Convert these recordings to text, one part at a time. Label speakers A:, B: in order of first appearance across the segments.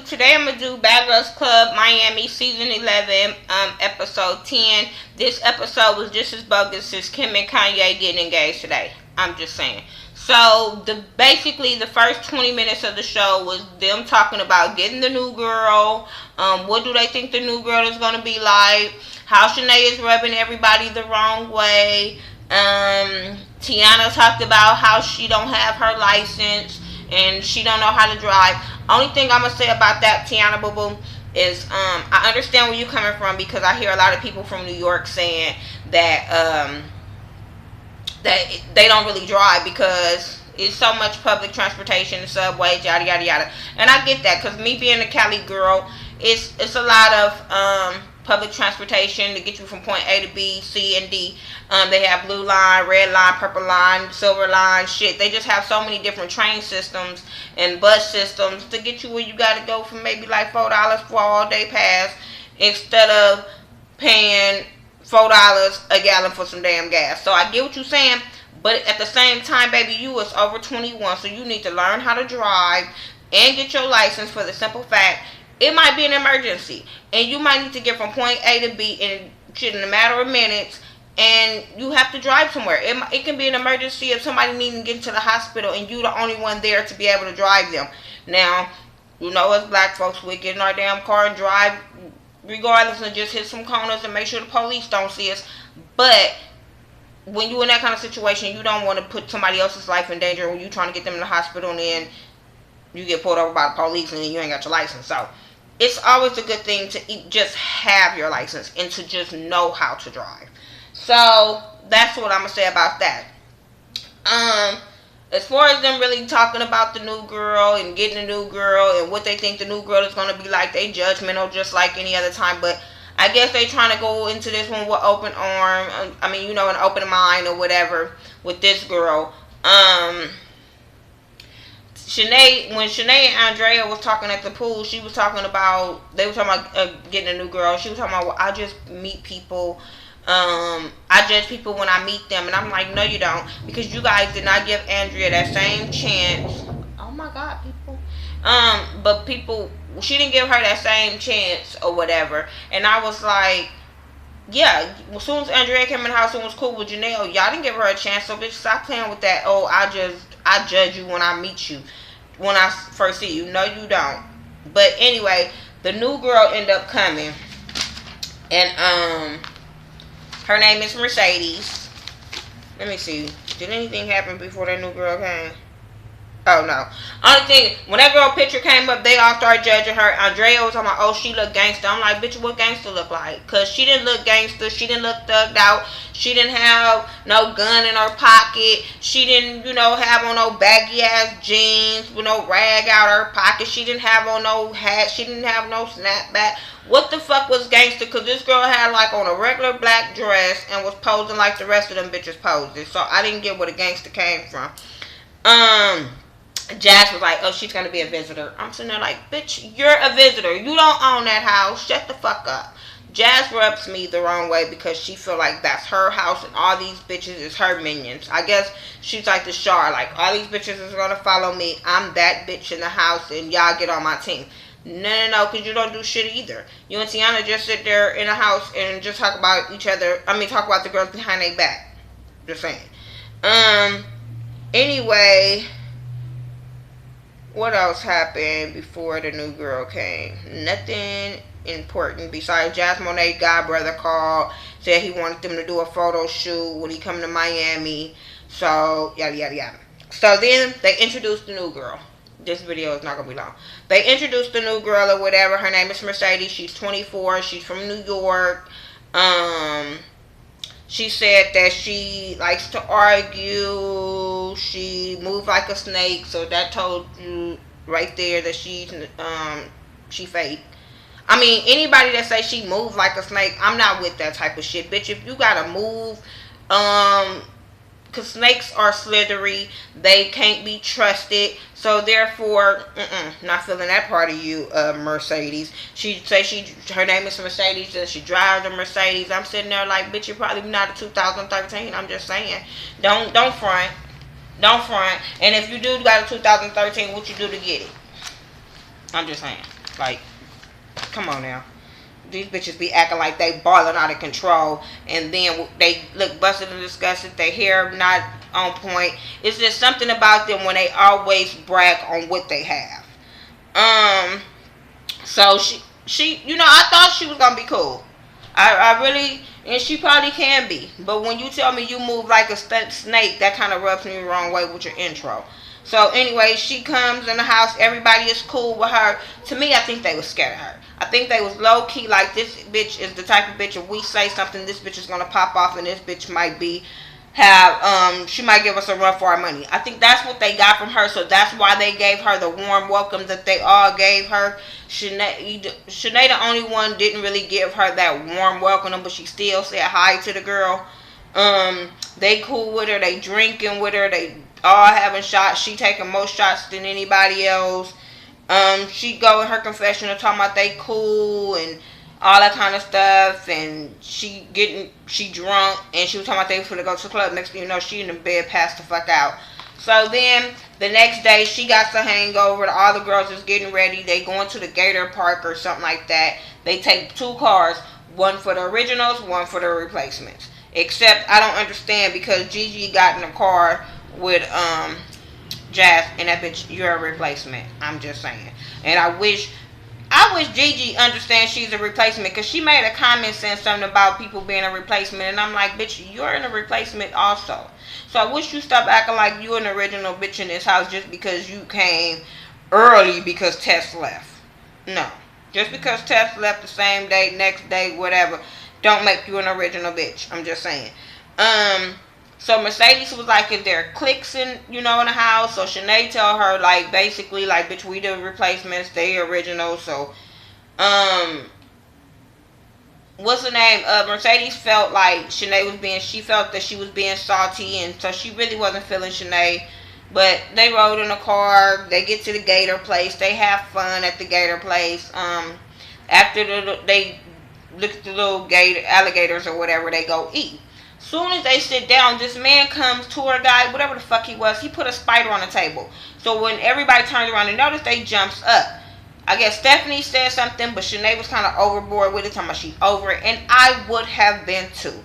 A: today I'm gonna do Bad Girls Club Miami season 11, episode 10. This episode was just as bogus as Kim and Kanye getting engaged today. I'm just saying. So basically the first 20 minutes of the show was them talking about getting the new girl. What do they think the new girl is gonna be like? How Shanae is rubbing everybody the wrong way. Tiana talked about how she don't have her license and she don't know how to drive. Only thing I'm gonna say about that, Tiana Boo Boo, is I understand where you're coming from, because I hear a lot of people from New York saying that that they don't really drive because it's so much public transportation, subways, yada yada yada. And I get that, because me being a Cali girl, it's a lot of public transportation to get you from point A to B, C, and D. They have blue line, red line, purple line, silver line, shit. They just have so many different train systems and bus systems to get you where you gotta go for maybe like $4 for all day pass, instead of paying $4 a gallon for some damn gas. So I get what you're saying, but at the same time, baby, you is over 21, so you need to learn how to drive and get your license, for the simple fact it might be an emergency, and you might need to get from point A to B in a matter of minutes, and you have to drive somewhere. It can be an emergency if somebody needing to get to the hospital, and you the only one there to be able to drive them. Now, you know, as black folks, we get in our damn car and drive regardless, and just hit some corners and make sure the police don't see us. But when you're in that kind of situation, you don't want to put somebody else's life in danger when you're trying to get them in the hospital, and then you get pulled over by the police and then you ain't got your license. So it's always a good thing to just have your license and to just know how to drive. So that's what I'm gonna say about that. As far as them really talking about the new girl and getting the new girl and what they think the new girl is gonna be like, they judgmental just like any other time. But I guess they trying to go into this one with open arm. I mean, you know, an open mind or whatever with this girl. When Shanae and Andrea was talking at the pool, they were talking about getting a new girl. She was talking about, well, I just meet people. I judge people when I meet them. And I'm like, no, you don't. Because you guys did not give Andrea that same chance. Oh, my God, people. But she didn't give her that same chance or whatever. And I was like, yeah, as soon as Andrea came in the house and was cool with Janelle, y'all didn't give her a chance. So, bitch, stop playing with that. Oh, I judge you when I meet you, when I first see you. No, you don't. But anyway, the new girl ended up coming, and her name is Mercedes. Let me see. Did anything happen before that new girl came? Oh, no. Only thing, when that girl picture came up, they all started judging her. Andrea was talking about, oh, she look gangster. I'm like, bitch, what gangster look like? Because she didn't look gangster. She didn't look thugged out. She didn't have no gun in her pocket. She didn't, have on no baggy-ass jeans with no rag out her pocket. She didn't have on no hat. She didn't have no snapback. What the fuck was gangster? Because this girl had, like, on a regular black dress and was posing like the rest of them bitches posed. So I didn't get where the gangster came from. Jazz was like, oh, she's going to be a visitor. I'm sitting there like, bitch, you're a visitor. You don't own that house. Shut the fuck up. Jazz rubs me the wrong way because she feel like that's her house and all these bitches is her minions. I guess she's like the Char. Like, all these bitches is going to follow me. I'm that bitch in the house and y'all get on my team. No, because you don't do shit either. You and Tiana just sit there in the house and just talk about each other. Talk about the girls behind their back. Just saying. Anyway, what else happened before the new girl came? Nothing important besides Jasmine godbrother called, said he wanted them to do a photo shoot when he come to Miami. So, yada, yada, yada. So then they introduced the new girl. This video is not going to be long. They introduced the new girl or whatever. Her name is Mercedes. She's 24. She's from New York. She said that she likes to argue. She moves like a snake. So that told you right there that she fake. Anybody that say she moves like a snake, I'm not with that type of shit. Bitch, if you gotta move, because snakes are slithery. They can't be trusted. So therefore, not feeling that part of you, Mercedes. She say her name is Mercedes and she drives a Mercedes. I'm sitting there like, bitch, you're probably not a 2013. I'm just saying. Don't front. Don't front. And if you do got a 2013, what you do to get it? I'm just saying. Like, come on now. These bitches be acting like they balling out of control, and then they look busted and disgusted. Their hair not on point. It's just something about them when they always brag on what they have. So she, I thought she was gonna be cool. I really, and she probably can be. But when you tell me you move like a snake, that kind of rubs me the wrong way with your intro. So anyway, she comes in the house. Everybody is cool with her. To me, I think they was scared of her. I think they was low key like, this bitch is the type of bitch, if we say something, this bitch is gonna pop off, and this bitch might she might give us a run for our money. I think that's what they got from her, so that's why they gave her the warm welcome that they all gave her. Shanae, the only one, didn't really give her that warm welcome, but she still said hi to the girl. They cool with her, they drinking with her, they all having shots. She taking more shots than anybody else. She go in her confessional talking about they cool and all that kind of stuff, and she drunk, and she was talking about they were to go to the club. Next thing you know, she in the bed, passed the fuck out. So then the next day, she got the hangover. All the girls is getting ready. They going to the Gator Park or something like that. They take 2 cars, one for the originals, one for the replacements. Except I don't understand, because Gigi got in a car with Jazz, and that bitch, you're a replacement. I'm just saying. And I wish Gigi understands she's a replacement, because she made a comment saying something about people being a replacement, and I'm like, bitch, you're in a replacement also. So I wish you stop acting like you're an original bitch in this house just because you came early because Tess left. No. Just because Tess left the same day, next day, whatever, don't make you an original bitch. I'm just saying. So Mercedes was like, is there cliques in the house? So Shanae tell her, like, basically, like, bitch, we the replacements, they original. So, what's the name? Mercedes felt like she felt that she was being salty, and so she really wasn't feeling Shanae. But they rode in a car. They get to the Gator place. They have fun at the Gator place. After they look at the little alligators or whatever, they go eat. Soon as they sit down, this man comes, tour guide, whatever the fuck he was, he put a spider on the table. So when everybody turns around and notice, they jumps up. I guess Stephanie said something, but Shanae was kind of overboard with it, talking about she's over it, and I would have been too.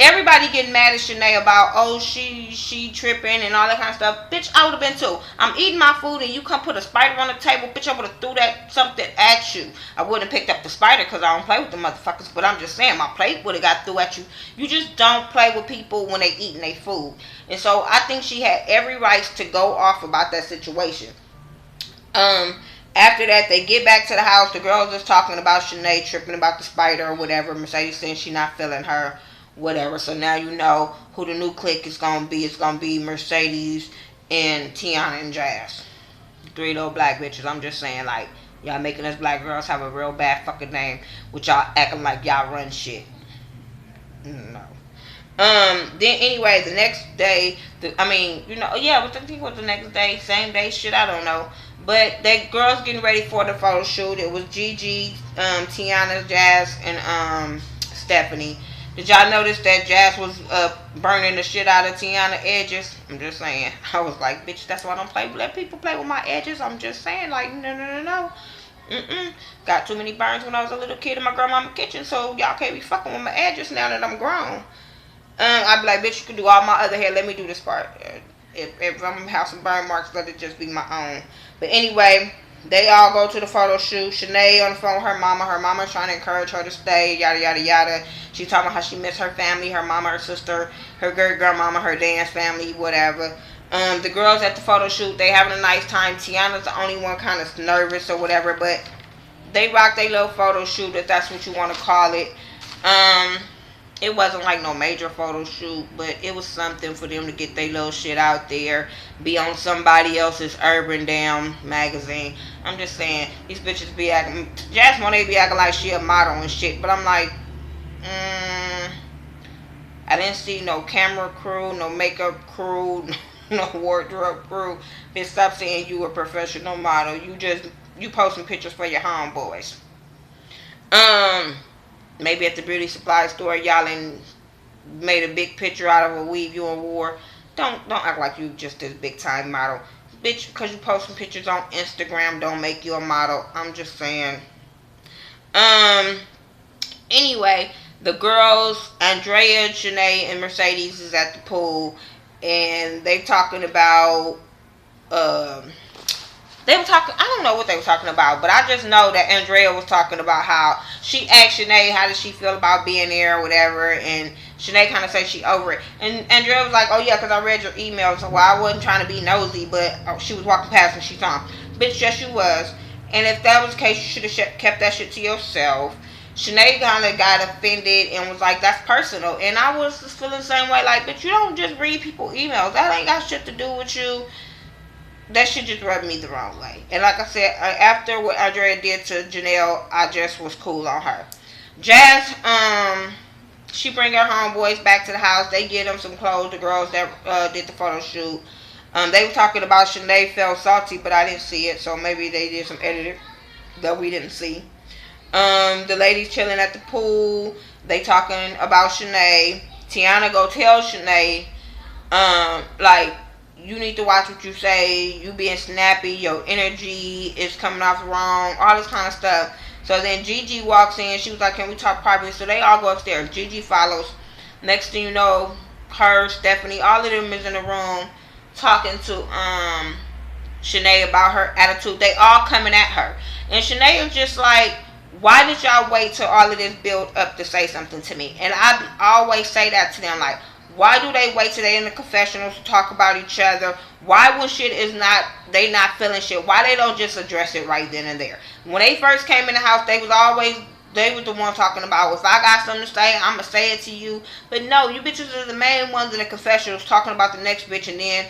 A: Everybody getting mad at Shanae about, oh, she tripping and all that kind of stuff. Bitch, I would have been too. I'm eating my food and you come put a spider on the table. Bitch, I would have threw that something at you. I wouldn't have picked up the spider because I don't play with the motherfuckers. But I'm just saying, my plate would have got threw at you. You just don't play with people when they eating their food. And so I think she had every right to go off about that situation. After that, they get back to the house. The girls is talking about Shanae tripping about the spider or whatever. Mercedes saying she not feeling her. Whatever. So now you know who the new clique is going to be. It's going to be Mercedes and Tiana and Jazz. 3 little black bitches. I'm just saying, like, y'all making us black girls have a real bad fucking name, with y'all acting like y'all run shit. No. Then anyway, the next day, I think it was the next day, same day, shit, I don't know. But the girls getting ready for the photo shoot. It was Gigi, Tiana, Jazz, and Stephanie. Did y'all notice that Jazz was burning the shit out of Tiana edges? I'm just saying. I was like, bitch, that's why I don't let people play with my edges. I'm just saying, like, no. Got too many burns when I was a little kid in my grandmama's kitchen, so y'all can't be fucking with my edges now that I'm grown. I'd be like, bitch, you can do all my other hair. Let me do this part. If I'm gonna have some burn marks, let it just be my own. But anyway, they all go to the photo shoot. Shanae on the phone with her mama. Her mama's trying to encourage her to stay, yada, yada, yada. She's talking about how she missed her family, her mama, her sister, her great-grandmama, her dance family, whatever. The girls at the photo shoot, they having a nice time. Tiana's the only one kind of nervous or whatever, but they rocked their little photo shoot, if that's what you want to call it. It wasn't like no major photo shoot, but it was something for them to get their little shit out there, be on somebody else's Urban Damn magazine. I'm just saying, these bitches be acting, Jasmine, they be acting like she a model and shit, but I'm like, I didn't see no camera crew, no makeup crew, no wardrobe crew. Bitch, stop saying you a professional model. You posting pictures for your homeboys. Maybe at the beauty supply store, y'all made a big picture out of a weave you wore. Don't act like you just this big time model. Bitch, because you posting pictures on Instagram don't make you a model. I'm just saying. Anyway, the girls, Andrea, Janae, and Mercedes is at the pool, and they talking about, they were talking, I don't know what they were talking about, but I just know that Andrea was talking about how she asked Shanae how does she feel about being there or whatever, and Shanae kind of said she over it. And Andrea was like, oh yeah, because I read your email, so well, I wasn't trying to be nosy, but she was walking past and she saw him. Bitch, yes you was. And if that was the case, you should have kept that shit to yourself. Shanae kind of got offended and was like, that's personal. And I was just feeling the same way, like, bitch, you don't just read people's emails. That ain't got shit to do with you. That shit just rubbed me the wrong way. And like I said, after what Andrea did to Janelle, I just was cool on her. Jazz, she bring her homeboys back to the house. They get them some clothes, the girls that did the photo shoot. They were talking about Shanae felt salty, but I didn't see it, so maybe they did some editing that we didn't see. The ladies chilling at the pool. They talking about Shanae. Tiana go tell Shanae, like, you need to watch what you say. You being snappy. Your energy is coming off wrong. All this kind of stuff. So then Gigi walks in. She was like, can we talk privately? So they all go upstairs. Gigi follows. Next thing you know, her, Stephanie, all of them is in the room talking to Shanae about her attitude. They all coming at her. And Shanae is just like, why did y'all wait till all of this build up to say something to me? And I always say that to them, like, why do they wait till they in the confessionals to talk about each other? Why when shit is not, they not feeling shit, why they don't just address it right then and there? When they first came in the house, they was the one talking about, if I got something to say, I'm going to say it to you. But no, you bitches are the main ones in the confessionals talking about the next bitch, and then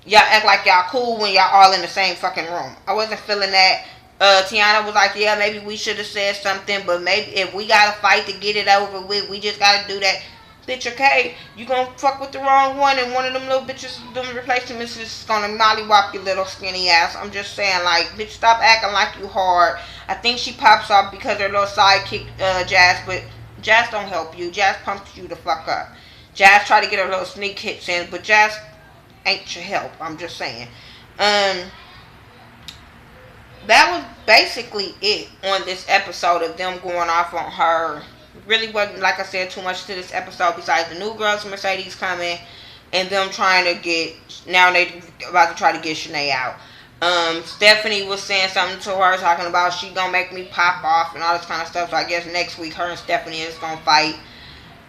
A: y'all act like y'all cool when y'all all in the same fucking room. I wasn't feeling that. Tiana was like, yeah, maybe we should have said something, but maybe if we got to fight to get it over with, we just got to do that. Bitch, okay, you gonna fuck with the wrong one, and one of them little bitches, them replacements is gonna mollywop your little skinny ass. I'm just saying, like, bitch, stop acting like you hard. I think she pops off because her little sidekick, Jazz, but Jazz don't help you. Jazz pumps you the fuck up. Jazz try to get her little sneak hits in, but Jazz ain't your help. I'm just saying. That was basically it on this episode of them going off on her. Really wasn't, like I said, too much to this episode besides the new girls, Mercedes coming, and them trying to get, now they about to try to get Shanae out. Stephanie was saying something to her, talking about she gonna make me pop off and all this kind of stuff. So I guess next week her and Stephanie is gonna fight.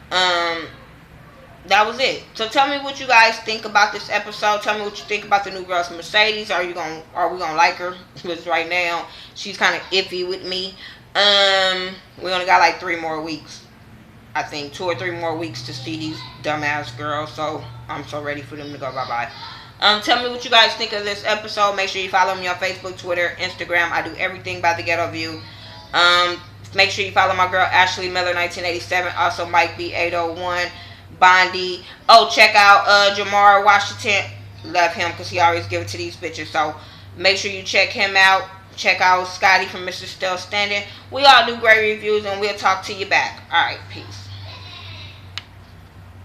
A: That was it. So tell me what you guys think about this episode. Tell me what you think about the new girls, Mercedes. Are we gonna like her? Because right now she's kind of iffy with me. We only got like 3 more weeks. I think 2 or 3 more weeks to see these dumbass girls. So I'm so ready for them to go bye-bye. Tell me what you guys think of this episode. Make sure you follow me on Facebook, Twitter, Instagram. I do everything by The Ghetto View. Make sure you follow my girl Ashley Miller 1987. Also Mike B801. Bondi. Oh, check out Jamar Washington. Love him because he always give it to these bitches. So make sure you check him out. Check out Scotty from Mr. Still Standing. We all do great reviews, and we'll talk to you back. Alright, peace.